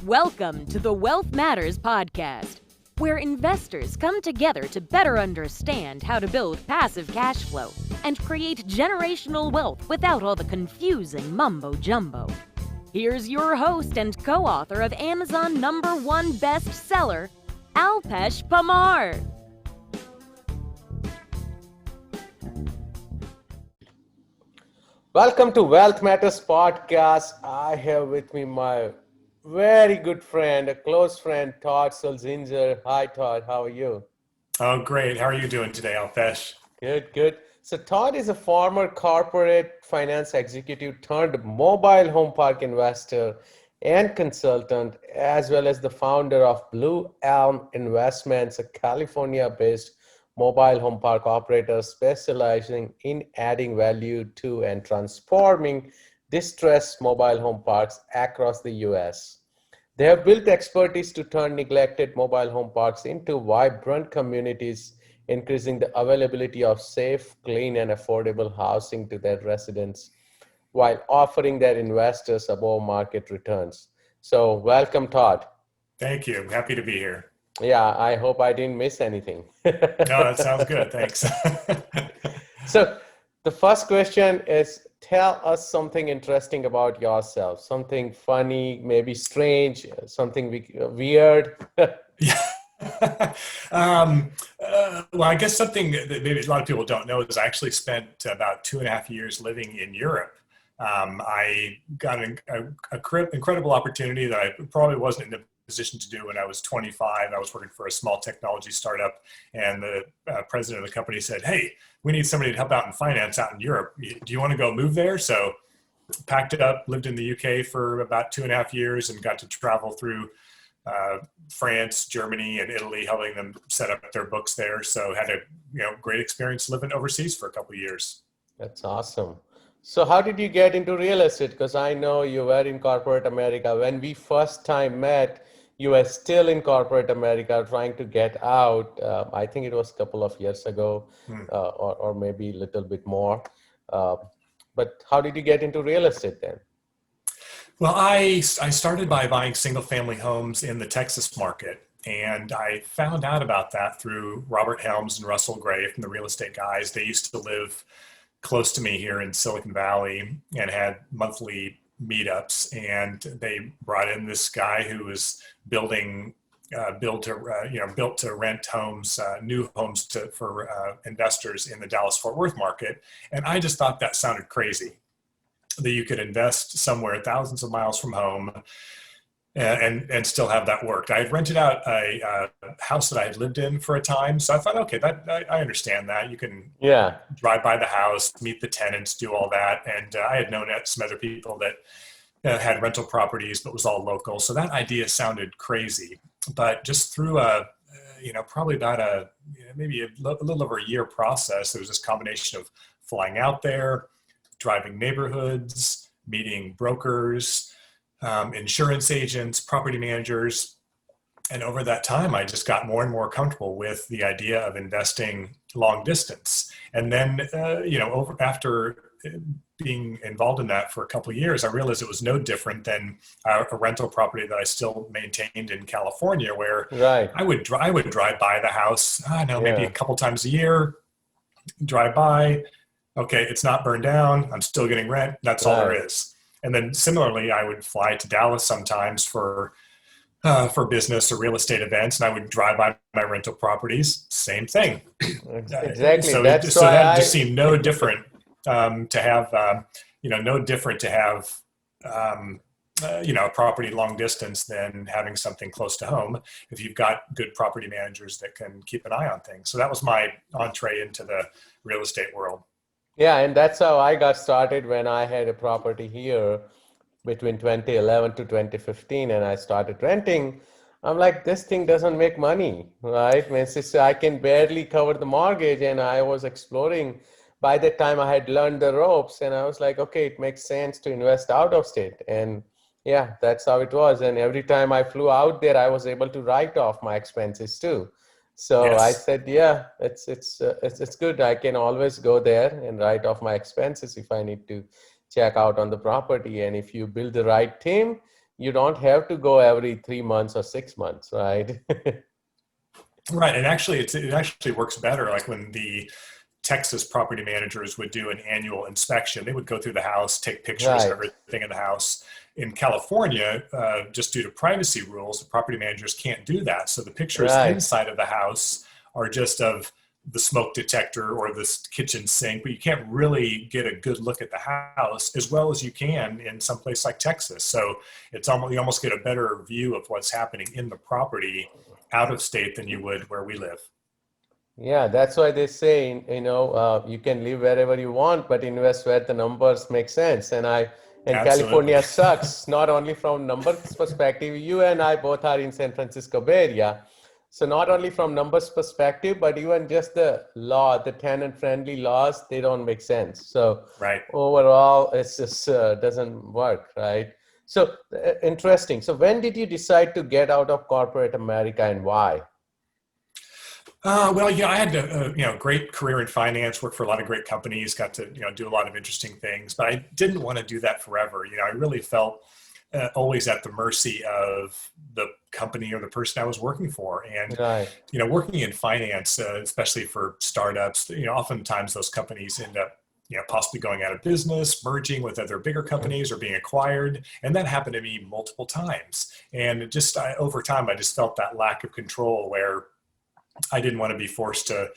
Welcome to the Wealth Matters podcast, where investors come together to better understand how to build passive cash flow and create generational wealth without all the confusing mumbo-jumbo. Here's your host and co-author of Amazon #1 bestseller, Alpesh Pamar. Welcome to Wealth Matters podcast. I have with me my very good friend, a close friend, Todd Sulzinger. Hi, Todd. How are you? Oh, great. How are you doing today, Alpesh? Good. So Todd is a former corporate finance executive turned mobile home park investor and consultant, as well as the founder of Blue Elm Investments, a California-based mobile home park operator specializing in adding value to and transforming distressed mobile home parks across the US. They have built expertise to turn neglected mobile home parks into vibrant communities, increasing the availability of safe, clean, and affordable housing to their residents while offering their investors above market returns. So, welcome, Todd. Thank you. I'm happy to be here. Yeah, I hope I didn't miss anything. No, that sounds good. Thanks. So, the first question is, tell us something interesting about yourself, something funny, maybe strange, something weird. Well, I guess something that maybe a lot of people don't know is I actually spent about 2.5 years living in Europe. I got an incredible opportunity that I probably wasn't in the position to do when I was 25. I was working for a small technology startup, and the president of the company said, "Hey, we need somebody to help out in finance out in Europe. Do you want to go move there?" So packed it up, lived in the UK for about 2.5 years, and got to travel through France, Germany, and Italy, helping them set up their books there. So had a great experience living overseas for a couple of years. That's awesome. So how did you get into real estate? Because I know you were in corporate America. When we first time met, you were still in corporate America trying to get out. I think it was a couple of years ago, or maybe a little bit more. But how did you get into real estate then? Well, I started by buying single family homes in the Texas market. And I found out about that through Robert Helms and Russell Gray from the Real Estate Guys. They used to live close to me here in Silicon Valley and had monthly meetups. And they brought in this guy who was built to rent homes, new homes for investors in the Dallas-Fort Worth market. And I just thought that sounded crazy, that you could invest somewhere thousands of miles from home and still have that work. I had rented out a house that I had lived in for a time. So I thought, okay, I understand that. You can drive by the house, meet the tenants, do all that. And I had known some other people that had rental properties, but was all local. So that idea sounded crazy. But just through probably about maybe a little over a year process, there was this combination of flying out there, driving neighborhoods, meeting brokers, insurance agents, property managers. And over that time, I just got more and more comfortable with the idea of investing long distance. And then, after being involved in that for a couple of years, I realized it was no different than a rental property that I still maintained in California, where I would drive by the house, maybe a couple times a year, drive by. Okay, it's not burned down. I'm still getting rent. That's all there is. And then similarly, I would fly to Dallas sometimes for business or real estate events, and I would drive by my rental properties. Same thing. Exactly. That just seemed no different to have a property long distance than having something close to home if you've got good property managers that can keep an eye on things. So that was my entree into the real estate world. Yeah, and that's how I got started when I had a property here between 2011 to 2015, and I started renting. I'm like, this thing doesn't make money, right? I can barely cover the mortgage, and I was exploring. By that time, I had learned the ropes, and I was like, okay, it makes sense to invest out of state. And yeah, that's how it was. And every time I flew out there, I was able to write off my expenses too. So Yes. I said, yeah, it's good. I can always go there and write off my expenses if I need to check out on the property. And if you build the right team, you don't have to go every 3 months or 6 months, right? Right. And actually, it actually works better. Like when the Texas property managers would do an annual inspection, they would go through the house, take pictures of Right, everything in the house. In California, just due to privacy rules, the property managers can't do that. So the pictures right. inside of the house are just of the smoke detector or the kitchen sink, but you can't really get a good look at the house as well as you can in some place like Texas. So it's almost, you almost get a better view of what's happening in the property out of state than you would where we live. Yeah, that's why they say, you can live wherever you want, but invest where the numbers make sense. And Absolutely. California sucks, not only from numbers perspective. You and I both are in San Francisco Bay Area. So not only from numbers perspective, but even just the law, the tenant-friendly laws, they don't make sense. So Right. overall, it's just doesn't work, right? So interesting. So when did you decide to get out of corporate America and why? Well, yeah, I had a great career in finance, worked for a lot of great companies, got to do a lot of interesting things, but I didn't want to do that forever. I really felt always at the mercy of the company or the person I was working for, and Right. working in finance, especially for startups, oftentimes those companies end up possibly going out of business, merging with other bigger companies, or being acquired, and that happened to me multiple times. And just over time, I just felt that lack of control where I didn't want to be forced to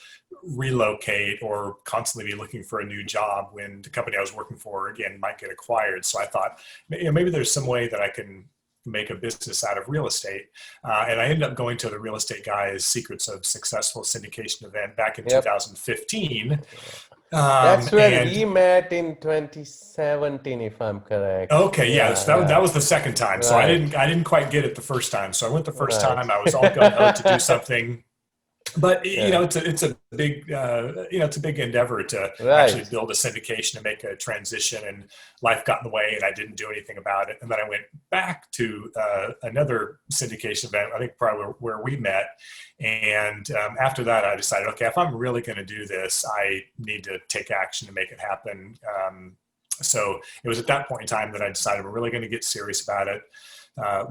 relocate or constantly be looking for a new job when the company I was working for, again, might get acquired. So I thought, maybe there's some way that I can make a business out of real estate. And I ended up going to the Real Estate Guy's Secrets of Successful Syndication event back in Yep. 2015. That's when we And met in 2017, if I'm correct. okay, yeah, Yeah, so that yeah. was the second time. So Right, I didn't quite get it the first time. So I went the first right. time. I was all gung ho to do something. But Yeah, it's a big it's a big endeavor to actually right. build a syndication and make a transition, and life got in the way and I didn't do anything about it. And then I went back to another syndication event, I think probably where we met. And after that, I decided, okay, if I'm really going to do this, I need to take action to make it happen. So it was at that point in time that I decided we're really going to get serious about it,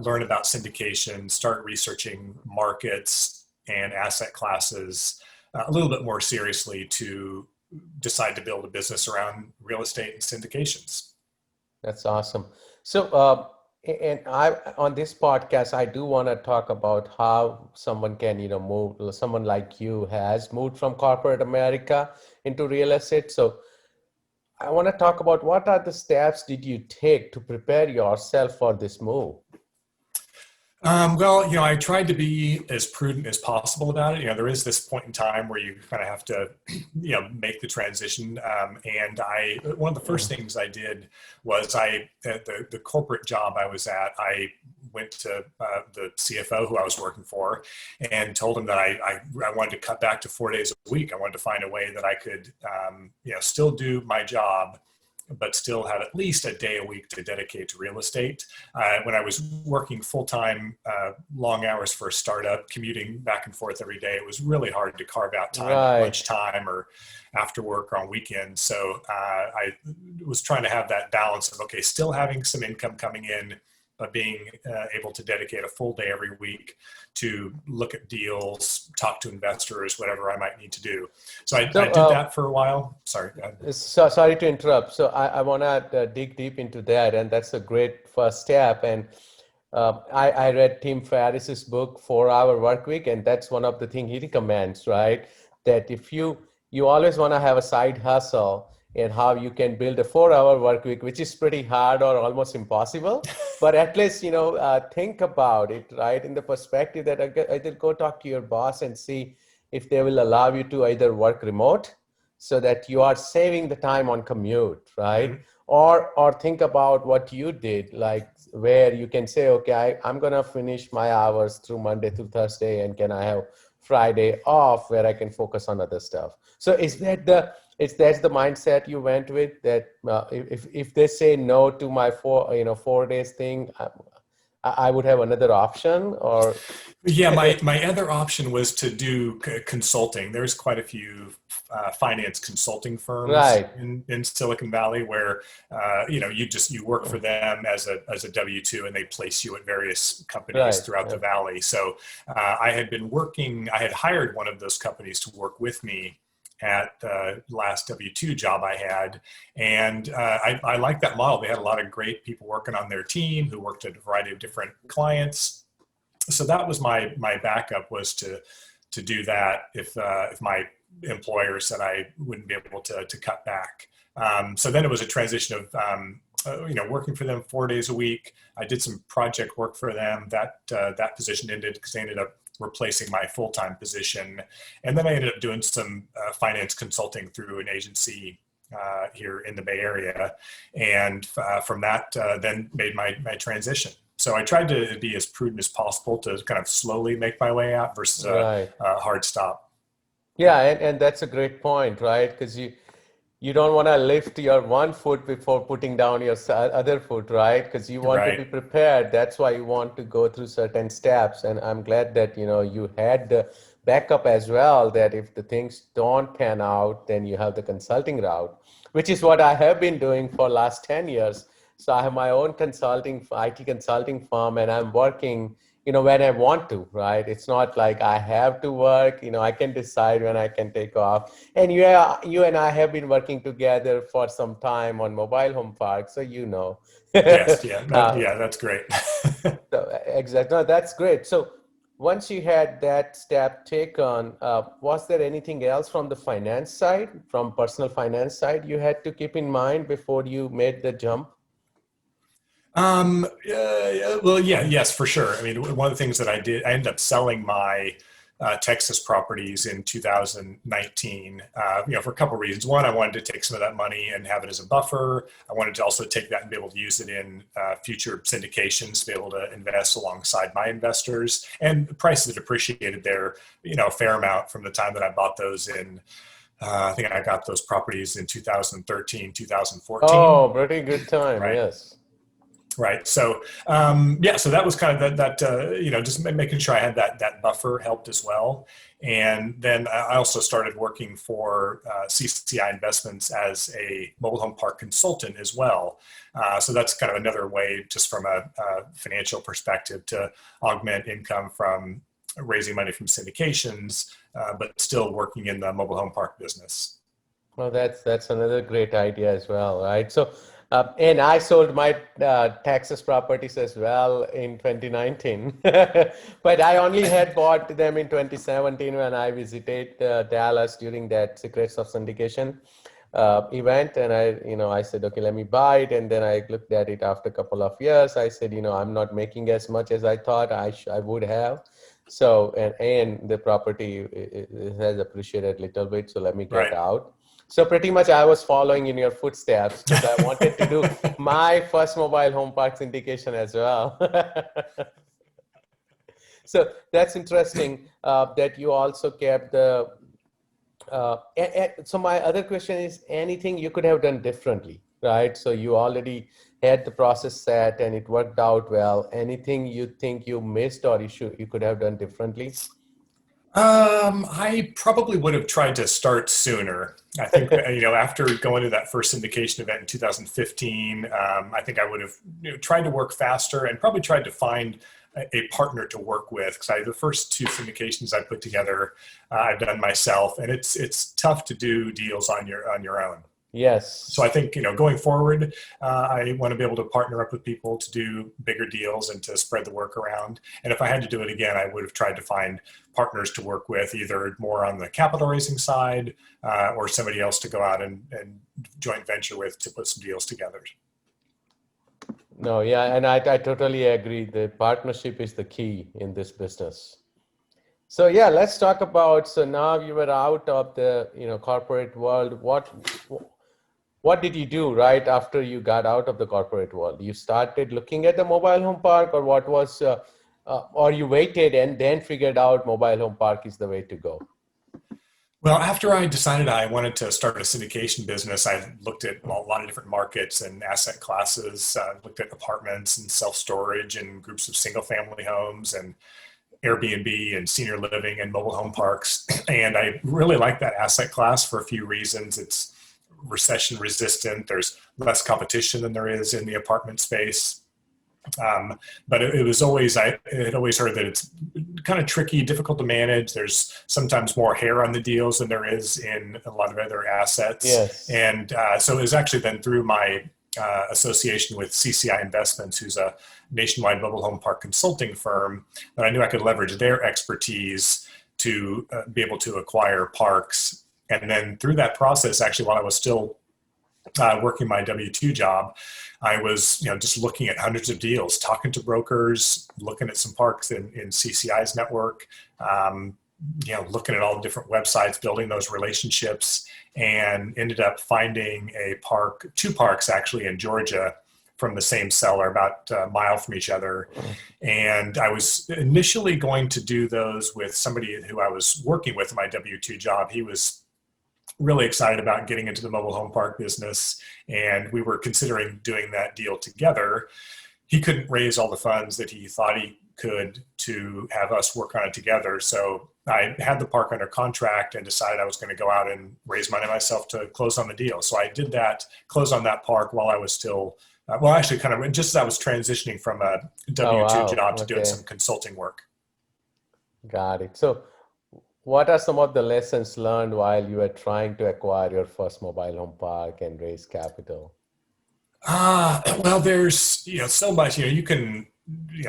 learn about syndication, start researching markets and asset classes a little bit more seriously to decide to build a business around real estate and syndications. That's awesome. So, and I on this podcast, I do want to talk about how someone can, move. Someone like you has moved from corporate America into real estate. So, I want to talk about what are the steps did you take to prepare yourself for this move? Well, I tried to be as prudent as possible about it. There is this point in time where you kind of have to, make the transition. And one of the first things I did was at the corporate job I was at, I went to the CFO who I was working for and told him that I wanted to cut back to 4 days a week. I wanted to find a way that I could, still do my job, but still have at least a day a week to dedicate to real estate. When I was working full-time, long hours for a startup, commuting back and forth every day, it was really hard to carve out time at Right. lunchtime or after work or on weekends. So I was trying to have that balance of, okay, still having some income coming in, but being able to dedicate a full day every week to look at deals, talk to investors, whatever I might need to do. So So, I did that for a while. Sorry, go ahead. So, sorry to interrupt. So I want to dig deep into that, and that's a great first step. And I read Tim Ferriss's book, 4 Hour Work Week, and that's one of the things he recommends, right? That if you always want to have a side hustle and how you can build a 4 hour work week, which is pretty hard or almost impossible, but at least, think about it, right? In the perspective that either go talk to your boss and see if they will allow you to either work remote so that you are saving the time on commute, right? Mhm. Or think about what you did, like where you can say, okay, I'm gonna finish my hours through Monday through Thursday, and can I have Friday off where I can focus on other stuff? So that's the mindset you went with, that if they say no to my 4 days thing, I would have another option, or Yeah, my other option was to do consulting. There's quite a few finance consulting firms right, in Silicon Valley where you work for them as a W-2, and they place you at various companies right, throughout the yeah, valley. So I had hired one of those companies to work with me at the last W-2 job I had. And I liked that model. They had a lot of great people working on their team who worked at a variety of different clients. So that was my backup, was to do that if my employer said I wouldn't be able to cut back. So then it was a transition of working for them 4 days a week. I did some project work for them. That position ended because they ended up replacing my full-time position, and then I ended up doing some finance consulting through an agency here in the Bay Area, and from that then made my transition. So I tried to be as prudent as possible to kind of slowly make my way out versus right. a hard stop. Yeah, and that's a great point, right? Because you don't want to lift your one foot before putting down your other foot, right? Because you want to be Right. prepared. That's why you want to go through certain steps. And I'm glad that you had the backup as well. That if the things don't pan out, then you have the consulting route, which is what I have been doing for last 10 years. So I have my own IT consulting firm, and I'm working when I want to, right? It's not like I have to work. I can decide when I can take off. And you and I have been working together for some time on mobile home park, so Yes. Yeah. uh, That's great. so, exactly. No, that's great. So once you had that step taken, was there anything else from the finance side, from personal finance side, you had to keep in mind before you made the jump? Well, yeah, yes, for sure. I mean, one of the things that I did, I ended up selling my Texas properties in 2019, for a couple of reasons. One, I wanted to take some of that money and have it as a buffer. I wanted to also take that and be able to use it in future syndications, to be able to invest alongside my investors. And the prices had appreciated there, a fair amount from the time that I bought those in. I think I got those properties in 2013, 2014. Oh, pretty good time. Right. Yes. Right. So so that was kind of just making sure I had that buffer helped as well. And then I also started working for CCI Investments as a mobile home park consultant as well. So that's kind of another way, just from a financial perspective, to augment income from raising money from syndications, but still working in the mobile home park business. Well, that's another great idea as well, right? So, and I sold my Texas properties as well in 2019, but I only had bought them in 2017 when I visited Dallas during that Secrets of Syndication event, and I said, okay, let me buy it, and then I looked at it after a couple of years. I said, I'm not making as much as I thought I would have. So, and the property it has appreciated a little bit, so let me get Right. out. So pretty much I was following in your footsteps because I wanted to do my first mobile home park syndication as well. So that's interesting that you also kept the. So my other question is, anything you could have done differently, right? So you already had the process set and it worked out well. Anything you think you missed or you could have done differently? I probably would have tried to start sooner. I think, after going to that first syndication event in 2015, I think I would have tried to work faster and probably tried to find a partner to work with. Because the first two syndications I put together, I've done myself, and it's tough to do deals on your own. Yes. So I think, going forward, I want to be able to partner up with people to do bigger deals and to spread the work around. And if I had to do it again, I would have tried to find partners to work with, either more on the capital raising side or somebody else to go out and joint venture with to put some deals together. No, yeah, and I totally agree. The partnership is the key in this business. So yeah, let's talk about, so now you were out of the corporate world. What did you do right after you got out of the corporate world? You started looking at the mobile home park, or what was, or you waited and then figured out mobile home park is the way to go? Well, after I decided I wanted to start a syndication business, I looked at a lot of different markets and asset classes, looked at apartments and self-storage and groups of single family homes and Airbnb and senior living and mobile home parks. And I really like that asset class for a few reasons. It's recession resistant. There's less competition than there is in the apartment space. But it was always, I had always heard that it's kind of tricky, difficult to manage. There's sometimes more hair on the deals than there is in a lot of other assets. Yes. And so it was actually then through my association with CCI Investments, who's a nationwide mobile home park consulting firm, that I knew I could leverage their expertise to be able to acquire parks. And then through that process, actually, while I was still working my W-2 job, I was, just looking at hundreds of deals, talking to brokers, looking at some parks in CCI's network, looking at all the different websites, building those relationships, and ended up finding two parks actually in Georgia from the same seller, about a mile from each other. And I was initially going to do those with somebody who I was working with in my W-2 job. He was really excited about getting into the mobile home park business, and we were considering doing that deal together. He couldn't raise all the funds that he thought he could to have us work on it together. So I had the park under contract and decided I was going to go out and raise money myself to close on the deal. So I did that, close on that park while I was still, actually kind of just as I was transitioning from a W-2 job to doing some consulting work. Got it. So what are some of the lessons learned while you were trying to acquire your first mobile home park and raise capital? Well, there's, so much, you can,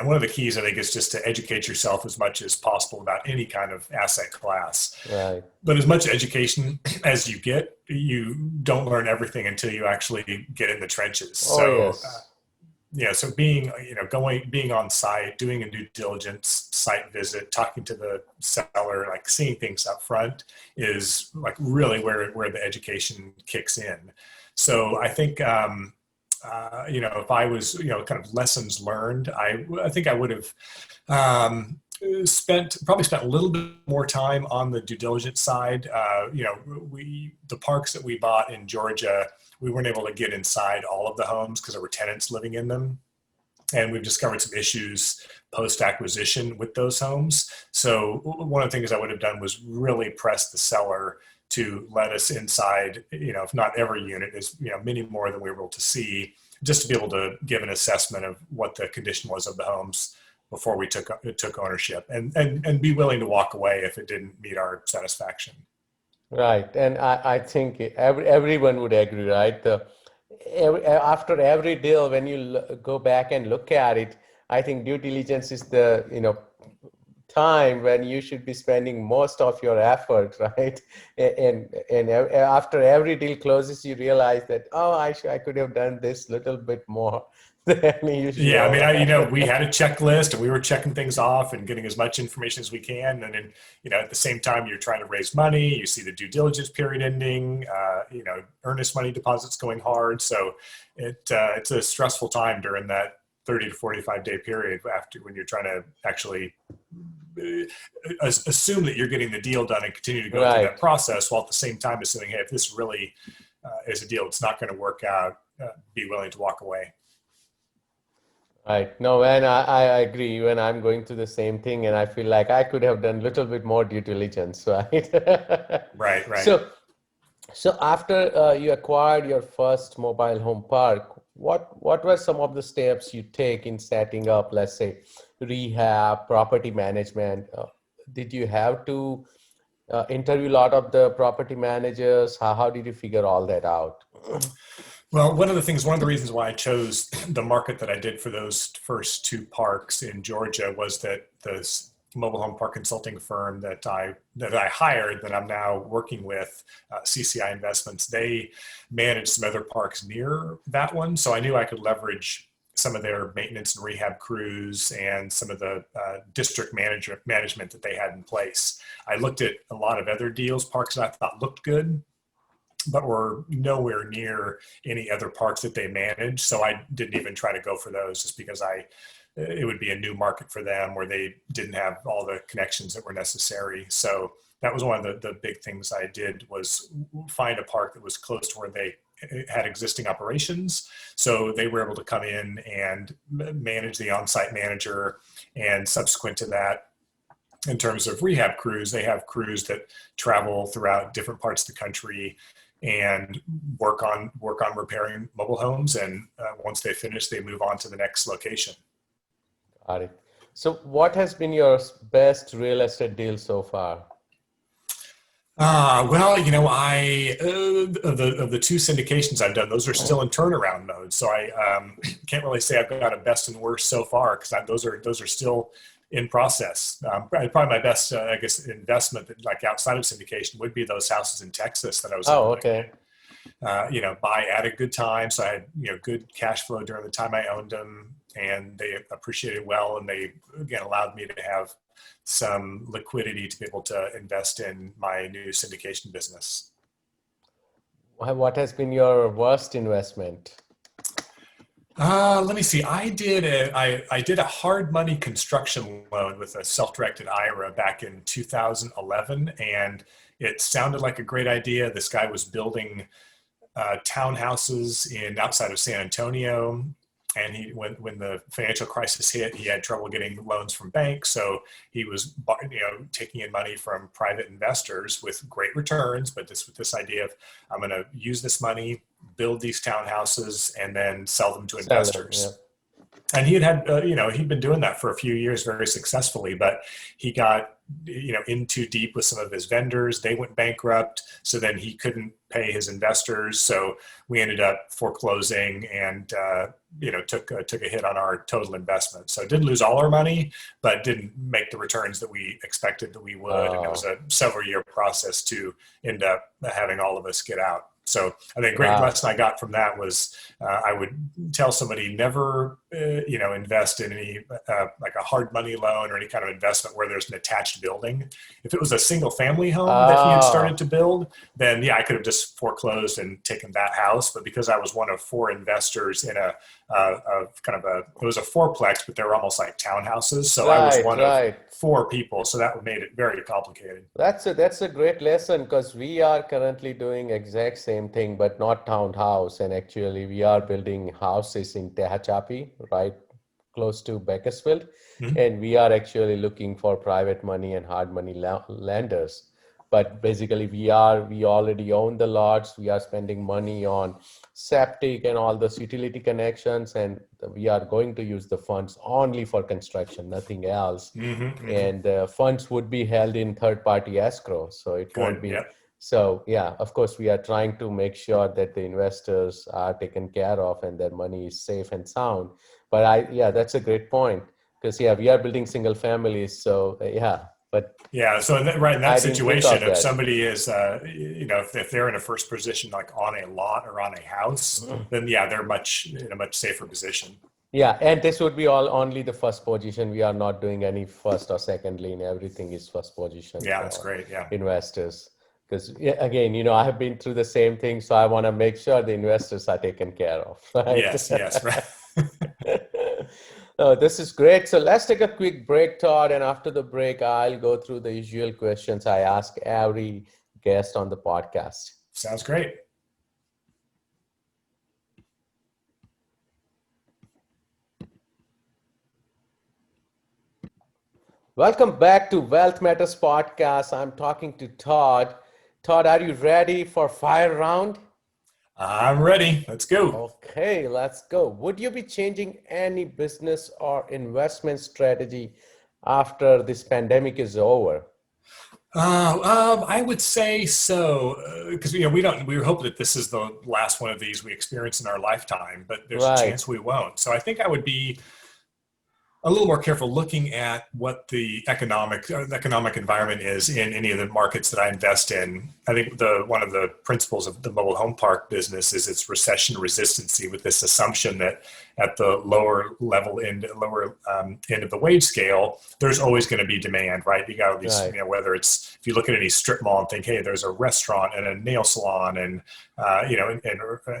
one of the keys, I think, is just to educate yourself as much as possible about any kind of asset class. Right. But as much education as you get, you don't learn everything until you actually get in the trenches. Oh, so, yes. So being, being on site, doing a due diligence site visit, talking to the seller, like seeing things up front is like really where the education kicks in. So I think, if I was, kind of lessons learned, I think I would have spent a little bit more time on the due diligence side. The parks that we bought in Georgia, we weren't able to get inside all of the homes because there were tenants living in them. And we've discovered some issues post-acquisition with those homes. So one of the things I would have done was really press the seller to let us inside, if not every unit, is many more than we were able to see, just to be able to give an assessment of what the condition was of the homes before we took ownership, and be willing to walk away if it didn't meet our satisfaction. Right. And I think everyone would agree, right? After every deal, when you go back and look at it, I think due diligence is the, time when you should be spending most of your effort, right? And after every deal closes, you realize that, I could have done this little bit more than you should. Yeah, I mean, we had a checklist and we were checking things off and getting as much information as we can. And then, at the same time, you're trying to raise money. You see the due diligence period ending, earnest money deposits going hard. So it's a stressful time during that 30 to 45 day period when you're trying to actually assume that you're getting the deal done and continue to go through that process, while at the same time assuming, hey, if this really is a deal, it's not going to work out, be willing to walk away. Right. No, and I agree. When I'm going through the same thing, and I feel like I could have done a little bit more due diligence, right? Right. So after you acquired your first mobile home park, what were some of the steps you take in setting up, let's say, rehab, property management? Did you have to interview a lot of the property managers? How did you figure all that out? Well, one of the reasons why I chose the market that I did for those first two parks in Georgia was that the mobile home park consulting firm that I hired, that I'm now working with, CCI Investments, they managed some other parks near that one. So I knew I could leverage some of their maintenance and rehab crews and some of the district management that they had in place. I looked at a lot of other deals, parks that I thought looked good, but were nowhere near any other parks that they manage. So I didn't even try to go for those just because it would be a new market for them where they didn't have all the connections that were necessary. So that was one of the big things I did, was find a park that was close to where they had existing operations. So they were able to come in and manage the on-site manager. And subsequent to that, in terms of rehab crews, they have crews that travel throughout different parts of the country and work on repairing mobile homes. And once they finish, they move on to the next location. Got it. So what has been your best real estate deal so far? Well, of the two syndications I've done, those are still in turnaround mode. So I can't really say I've got a best and worst so far, because those are still in process. Probably my best, I guess, investment that, like, outside of syndication would be those houses in Texas that I was able to, buy at a good time. So I had, good cash flow during the time I owned them, and they appreciated well. And they, again, allowed me to have some liquidity to be able to invest in my new syndication business. What has been your worst investment? Let me see. I did a hard money construction loan with a self-directed IRA back in 2011, and it sounded like a great idea. This guy was building townhouses outside of San Antonio, and when the financial crisis hit, he had trouble getting loans from banks. So he was, taking in money from private investors with great returns, but with this idea of, I'm going to use this money, build these townhouses, and then sell them to investors. Yeah. And he'd been doing that for a few years very successfully, but he got, in too deep with some of his vendors. They went bankrupt. So then he couldn't pay his investors. So we ended up foreclosing and, took a hit on our total investment. So did lose all our money, but didn't make the returns that we expected that we would. Oh. And it was a several year process to end up having all of us get out. So I think a great lesson I got from that was I would tell somebody, never, invest in any like a hard money loan or any kind of investment where there's an attached building. If it was a single family home that he had started to build, then I could have just foreclosed and taken that house. But because I was one of four investors in it was a fourplex, but they were almost like townhouses. So I was one of four people. So that made it very complicated. That's a great lesson, because we are currently doing exact same thing, but not townhouse. And actually we are building houses in Tehachapi, right close to Bakersfield. Mm-hmm. And we are actually looking for private money and hard money lenders. But basically we already own the lots. We are spending money on septic and all those utility connections, and we are going to use the funds only for construction, nothing else. Mm-hmm, mm-hmm. And the funds would be held in third-party escrow, so it won't be. Yep. So yeah, of course, we are trying to make sure that the investors are taken care of and their money is safe and sound. But that's a great point, because we are building single families, so But so in that situation, if somebody is, if they're in a first position, like on a lot or on a house, then they're in a much safer position. Yeah, and this would be only the first position. We are not doing any first or second lien. Everything is first position. Yeah, that's great. Yeah, investors. Because again, I have been through the same thing, so I want to make sure the investors are taken care of. Right? Yes, right. Oh, this is great. So let's take a quick break, Todd. And after the break, I'll go through the usual questions I ask every guest on the podcast. Sounds great. Welcome back to Wealth Matters Podcast. I'm talking to Todd. Todd, are you ready for fire round? I'm ready. Let's go. Okay, let's go. Would you be changing any business or investment strategy after this pandemic is over? I would say so, because we hope that this is the last one of these we experience in our lifetime, but there's a chance we won't. So I think I would be a little more careful looking at what the economic environment is in any of the markets that I invest in. I think one of the principles of the mobile home park business is its recession resistancy, with this assumption that at the lower end of the wage scale, there's always going to be demand, right? You got all these, Right. whether it's, if you look at any strip mall and think, hey, there's a restaurant and a nail salon and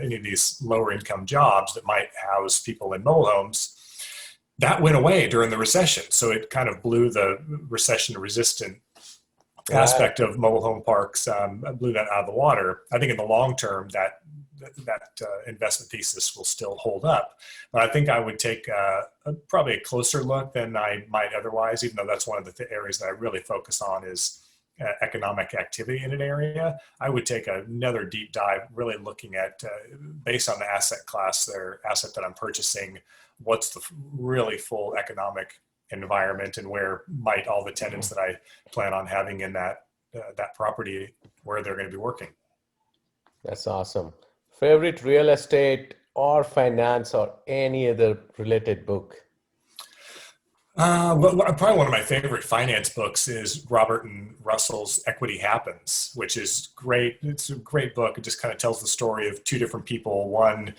any of these lower income jobs that might house people in mobile homes. That went away during the recession. So it kind of blew the recession resistant aspect of mobile home parks, blew that out of the water. I think in the long term, that investment thesis will still hold up. But I think I would take probably a closer look than I might otherwise, even though that's one of the areas that I really focus on is economic activity in an area. I would take another deep dive, really looking at, based on the asset class, their asset that I'm purchasing, what's the really full economic environment, and where might all the tenants that I plan on having in that property, where they're going to be working. That's awesome. Favorite real estate or finance or any other related book? Probably one of my favorite finance books is Robert and Russell's Equity Happens, which is great. It's a great book. It just kind of tells the story of two different people. One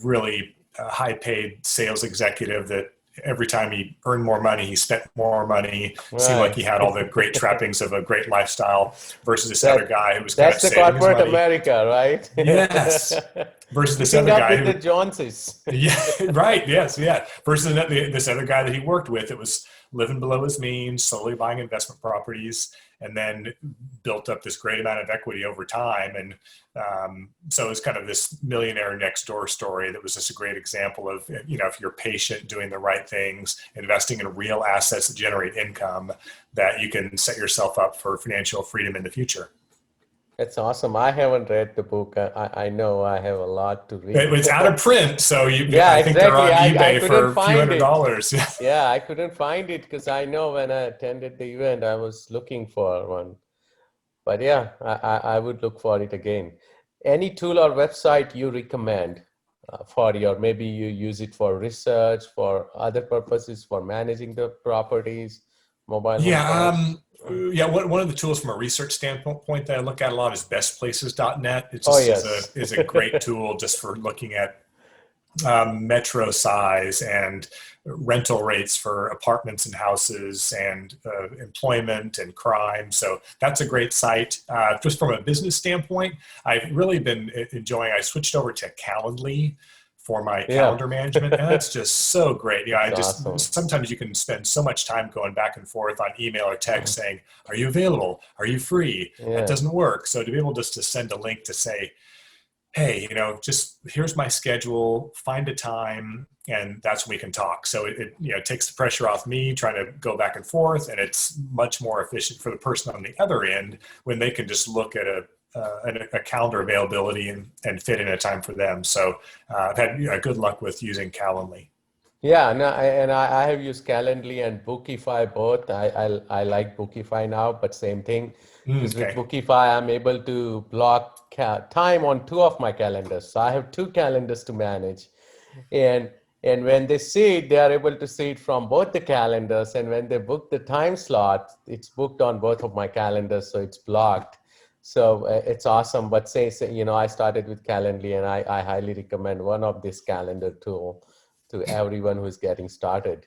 really high paid sales executive that every time he earned more money, he spent more money. Right. Seemed like he had all the great trappings of a great lifestyle, versus this other guy who was kind of That's the saving his corporate money. America, right? Yes. Versus this Keeping other up guy with who, the Joneses. yeah, right. Yes. Yeah. Versus this other guy that he worked with that was living below his means, slowly buying investment properties, and then built up this great amount of equity over time. And so it's kind of this millionaire next door story that was just a great example of, if you're patient, doing the right things, investing in real assets that generate income, that you can set yourself up for financial freedom in the future. That's awesome. I haven't read the book. I know I have a lot to read. It's out of print, so Yeah, I think exactly. they're on I eBay couldn't for a find few it. $100s. Yeah, I couldn't find it because I know when I attended the event, I was looking for one. But yeah, I would look for it again. Any tool or website you recommend for maybe you use it for research, for other purposes, for managing the properties, mobile home parks? One of the tools from a research standpoint that I look at a lot is bestplaces.net. It Oh, just yes. is a great tool just for looking at metro size and rental rates for apartments and houses and employment and crime. So that's a great site. Just from a business standpoint, I've really been enjoying, I switched over to Calendly for my calendar management, and that's just so great. Awesome. Sometimes you can spend so much time going back and forth on email or text saying, are you available? Are you free? That doesn't work. So to be able just to send a link to say, hey, just here's my schedule, find a time, and that's when we can talk. So it takes the pressure off me trying to go back and forth, and it's much more efficient for the person on the other end when they can just look at a calendar availability and fit in a time for them. So I've had good luck with using Calendly. Yeah, no, I have used Calendly and Bookify both. I like Bookify now, but same thing. Because with Bookify, I'm able to block time on two of my calendars. So I have two calendars to manage. And when they see it, they are able to see it from both the calendars. And when they book the time slot, it's booked on both of my calendars, so it's blocked. So it's awesome. But I started with Calendly, and I highly recommend one of this calendar tool to everyone who's getting started.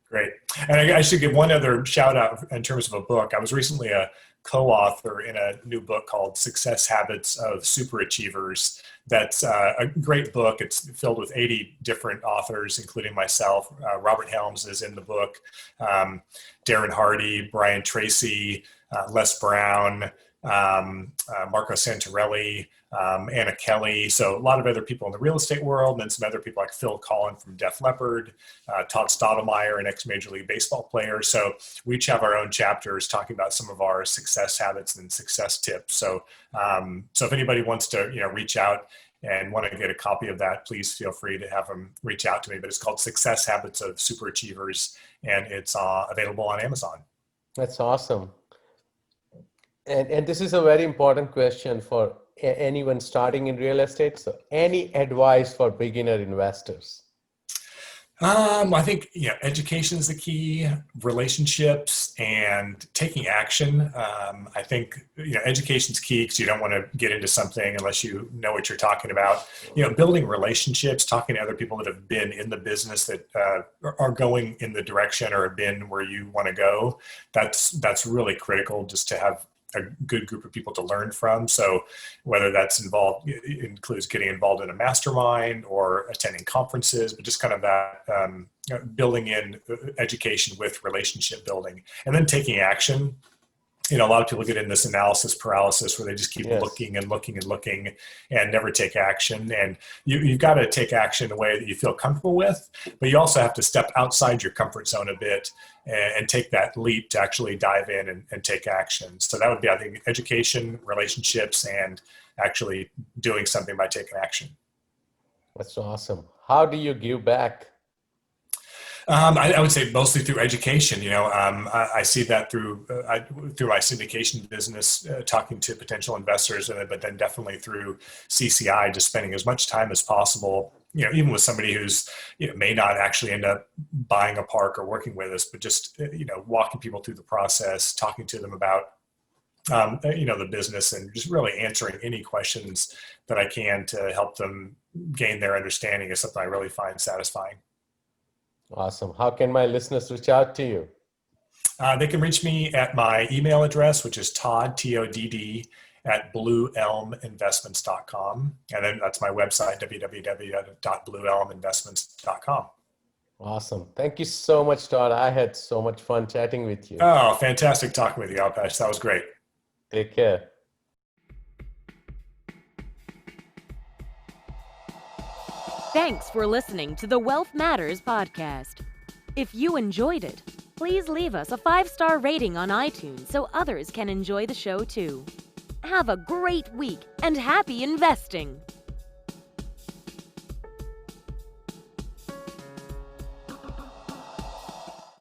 Great. And I should give one other shout out in terms of a book. I was recently a co-author in a new book called Success Habits of Superachievers. That's a great book. It's filled with 80 different authors, including myself. Robert Helms is in the book. Darren Hardy, Brian Tracy, Les Brown, Marco Santarelli, Anna Kelly. So a lot of other people in the real estate world, and then some other people like Phil Collin from Def Leppard, Todd Stottlemyre, an ex-Major League Baseball player. So we each have our own chapters talking about some of our success habits and success tips. So if anybody wants to reach out and want to get a copy of that, please feel free to have them reach out to me. But it's called Success Habits of Superachievers, and it's available on Amazon. That's awesome. And this is a very important question for anyone starting in real estate. So any advice for beginner investors? I think education is the key, relationships, and taking action. I think education's key because you don't want to get into something unless you know what you're talking about. Building relationships, talking to other people that have been in the business that are going in the direction or have been where you want to go. That's really critical just to have a good group of people to learn from. So whether that's includes getting involved in a mastermind or attending conferences, but just kind of that building in education with relationship building, and then taking action. A lot of people get in this analysis paralysis where they just keep looking and looking and looking and never take action. And you've got to take action in a way that you feel comfortable with, but you also have to step outside your comfort zone a bit and take that leap to actually dive in and take action. So that would be, I think, education, relationships, and actually doing something by taking action. That's awesome. How do you give back? I would say mostly through education. I see that through my syndication business, talking to potential investors, but then definitely through CCI, just spending as much time as possible. Even with somebody who's may not actually end up buying a park or working with us, but just walking people through the process, talking to them about the business, and just really answering any questions that I can to help them gain their understanding is something I really find satisfying. Awesome. How can my listeners reach out to you? They can reach me at my email address, which is Todd, Todd, at blueelminvestments.com. And then that's my website, www.blueelminvestments.com. Awesome. Thank you so much, Todd. I had so much fun chatting with you. Oh, fantastic talking with you, Alpesh. That was great. Take care. Thanks for listening to the Wealth Matters podcast. If you enjoyed it, please leave us a 5-star rating on iTunes so others can enjoy the show too. Have a great week and happy investing!